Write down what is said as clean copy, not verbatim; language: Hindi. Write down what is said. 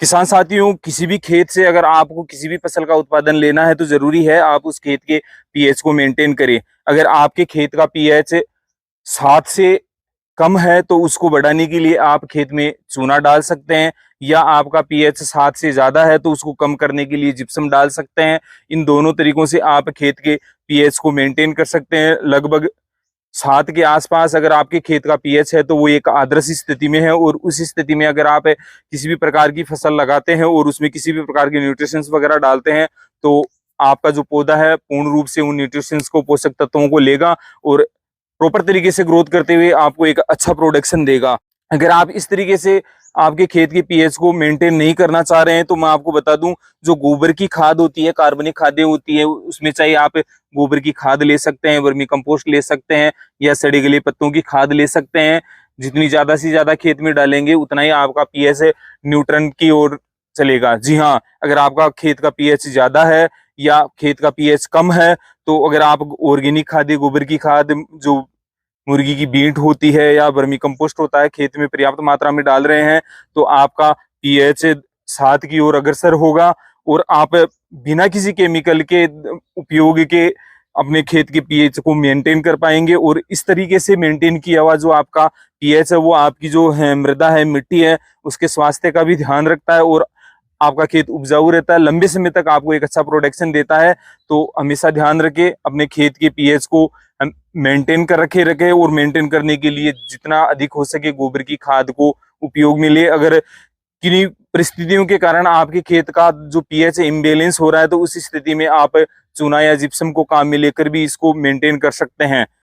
किसान साथियों, किसी भी खेत से अगर आपको किसी भी फसल का उत्पादन लेना है तो जरूरी है आप उस खेत के पीएच को मेंटेन करें। अगर आपके खेत का पीएच 7 से कम है तो उसको बढ़ाने के लिए आप खेत में चूना डाल सकते हैं, या आपका पीएच 7 से ज्यादा है तो उसको कम करने के लिए जिप्सम डाल सकते हैं। इन दोनों तरीकों से आप खेत के पीएच को मेंटेन कर सकते हैं। लगभग 7 के आसपास अगर आपके खेत का पीएच है तो वो एक आदर्श स्थिति में है, और उस स्थिति में अगर आप किसी भी प्रकार की फसल लगाते हैं और उसमें किसी भी प्रकार के न्यूट्रिशंस वगैरह डालते हैं तो आपका जो पौधा है पूर्ण रूप से उन न्यूट्रिशंस को, पोषक तत्वों को लेगा और प्रॉपर तरीके से ग्रोथ करते हुए आपको एक अच्छा प्रोडक्शन देगा। अगर आप इस तरीके से आपके खेत के पीएच को मेंटेन नहीं करना चाह रहे हैं तो मैं आपको बता दूं, जो गोबर की खाद होती है, कार्बनिक खादें होती है, उसमें चाहे आप गोबर की खाद ले सकते हैं, वर्मी कंपोस्ट ले सकते हैं, या सड़े गले पत्तों की खाद ले सकते हैं। जितनी ज्यादा से ज्यादा खेत में डालेंगे उतना ही आपका पीएच न्यूट्रन की ओर चलेगा। जी हाँ, अगर आपका खेत का पीएच ज्यादा है या खेत का पीएच कम है तो अगर आप ऑर्गेनिक खाद, गोबर की खाद, जो मुर्गी की बीट होती है या वर्मी कंपोस्ट होता है, खेत में पर्याप्त मात्रा में डाल रहे हैं तो आपका पीएच 7 की ओर अग्रसर होगा, और आप बिना किसी केमिकल के उपयोग के अपने खेत के पीएच को मेंटेन कर पाएंगे। और इस तरीके से मेंटेन किया हुआ जो आपका पीएच है वो आपकी जो है मृदा है, मिट्टी है, उसके स्वास्थ्य का भी ध्यान रखता है और आपका खेत उपजाऊ रहता है, लंबे समय तक आपको एक अच्छा प्रोडक्शन देता है। तो हमेशा ध्यान रखें अपने खेत के पीएच को मेंटेन कर रखे, और मेंटेन करने के लिए जितना अधिक हो सके गोबर की खाद को उपयोग में ले। अगर किन्हीं परिस्थितियों के कारण आपके खेत का जो पीएच इम्बेलेंस हो रहा है तो उस स्थिति में आप चूना या जिप्सम को काम में लेकर भी इसको मेंटेन कर सकते हैं।